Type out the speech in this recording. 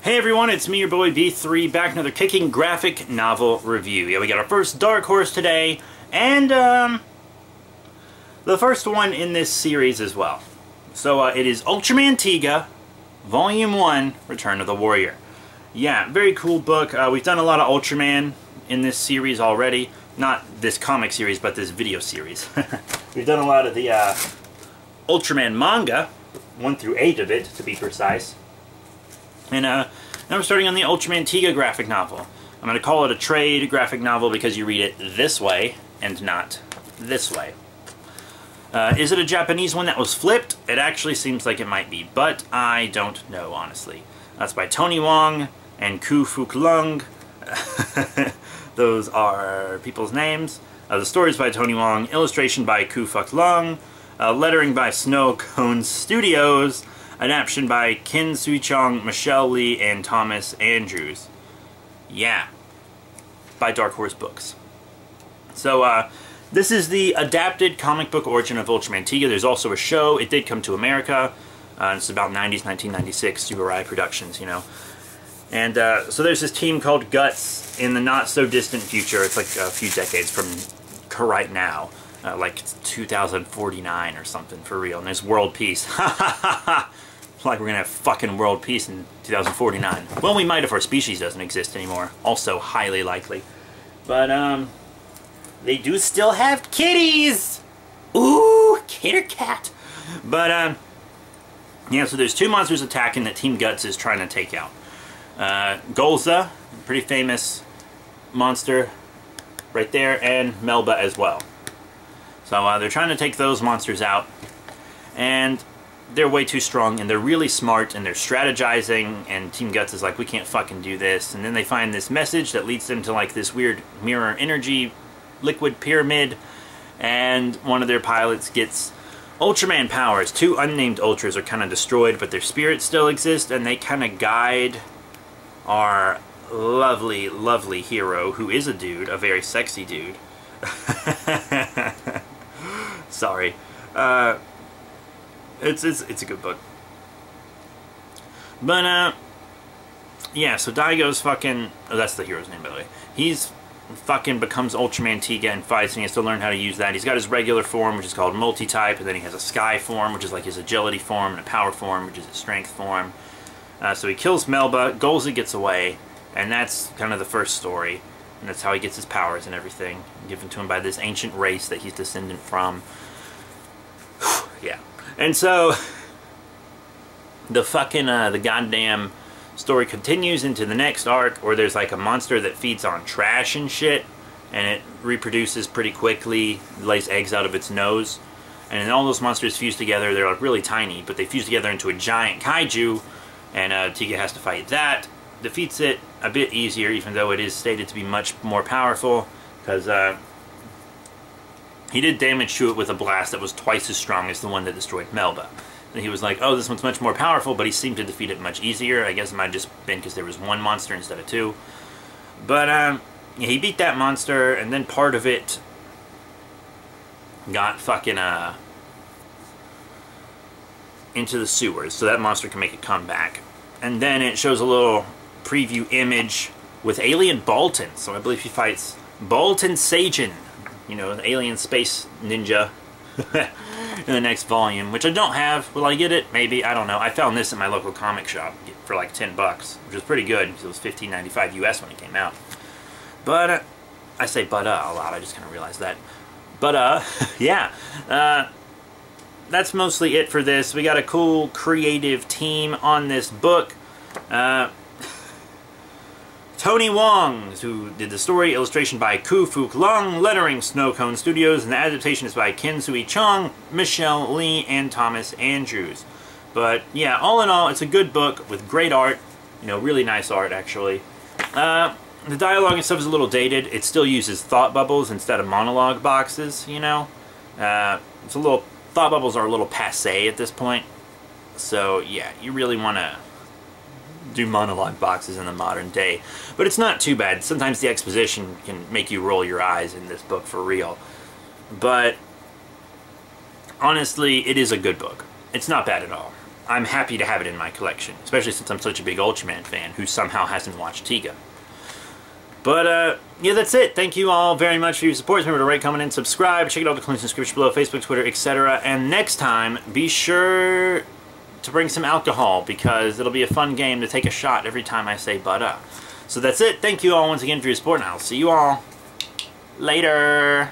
Hey everyone, it's me, your boy B3, back another kicking graphic novel review. Yeah, we got our first Dark Horse today, and the first one in this series as well. So it is Ultraman Tiga, Volume 1, Return of the Warrior. Yeah, very cool book. We've done a lot of Ultraman in this series already. Not this comic series, but this video series. We've done a lot of the Ultraman manga, 1 through 8 of it, to be precise. And now we're starting on the Ultraman Tiga graphic novel. I'm going to call it a trade graphic novel because you read it this way and not this way. Is it a Japanese one that was flipped? It actually seems like it might be, but I don't know, honestly. That's by Tony Wong and Ku Fuk Lung. Those are people's names. The story is by Tony Wong, illustration by Ku Fuk Lung, lettering by Snow Cone Studios, adaptation by Ken Sui-chong, Michelle Lee, and Thomas Andrews. Yeah. By Dark Horse Books. So, this is the adapted comic book origin of Ultraman Tiga. There's also a show. It did come to America. It's about 90s, 1996, Super Rai Productions, you know. And so there's this team called Guts in the not-so-distant future. It's like a few decades from right now. Like 2049 or something, for real. And there's world peace. Ha ha ha ha! Like we're gonna have fucking world peace in 2049. Well, we might if our species doesn't exist anymore. Also highly likely. But, they do still have kitties! Ooh, kitty cat! But, yeah, so there's two monsters attacking that Team Guts is trying to take out. Golza, pretty famous monster right there, and Melba as well. So they're trying to take those monsters out, and they're way too strong, and they're really smart, and they're strategizing, and Team Guts is like, we can't fucking do this. And then they find this message that leads them to like this weird mirror energy liquid pyramid, and one of their pilots gets Ultraman powers. Two unnamed Ultras are kind of destroyed, but their spirits still exist, and they kind of guide our lovely, lovely hero, who is a dude, a very sexy dude. Sorry. It's a good book. But, yeah, so Daigo's fucking... Oh, that's the hero's name, by the way. He's fucking becomes Ultraman Tiga and fights, and he has to learn how to use that. He's got his regular form, which is called multi-type, and then he has a sky form, which is like his agility form, and a power form, which is his strength form. So he kills Melba, Golza gets away, and that's kind of the first story. And that's how he gets his powers and everything, given to him by this ancient race that he's descendant from. Yeah. And so, the fucking, the goddamn story continues into the next arc, where there's like a monster that feeds on trash and shit, and it reproduces pretty quickly, lays eggs out of its nose. And then all those monsters fuse together. They're like really tiny, but they fuse together into a giant kaiju, and Tiga has to fight that. Defeats it a bit easier, even though it is stated to be much more powerful, because he did damage to it with a blast that was twice as strong as the one that destroyed Melba. And he was like, oh, this one's much more powerful, but he seemed to defeat it much easier. I guess it might have just been because there was one monster instead of two. But, yeah, he beat that monster, and then part of it got fucking, into the sewers, so that monster can make a comeback. And then it shows a little preview image with Alien Bolton. So I believe he fights Bolton Sajin, you know, an alien space ninja, in the next volume, which I don't have. Will I get it? Maybe. I don't know. I found this in my local comic shop for like $10, which was pretty good, because it was $15.95 US when it came out. But, I say but a lot, I just kind of realized that. But, yeah. That's mostly it for this. We got a cool creative team on this book. Tony Wong, who did the story, illustration by Ku Fuk Lung, lettering Snow Cone Studios, and the adaptation is by Ken Sui-chong, Michelle Lee, and Thomas Andrews. But yeah, all in all, it's a good book with great art. You know, really nice art, actually. The dialogue and stuff is a little dated. It still uses thought bubbles instead of monologue boxes, you know. It's a little... Thought bubbles are a little passé at this point. So, yeah, you really want to do monologue boxes in the modern day. But it's not too bad. Sometimes the exposition can make you roll your eyes in this book for real. But, honestly, it is a good book. It's not bad at all. I'm happy to have it in my collection, especially since I'm such a big Ultraman fan who somehow hasn't watched Tiga. But, yeah, that's it. Thank you all very much for your support. Remember to rate, comment, and subscribe. Check out all the links in the description below, Facebook, Twitter, etc. And next time, be sure to bring some alcohol, because it'll be a fun game to take a shot every time I say "butt up." So that's it. Thank you all once again for your support, and I'll see you all later.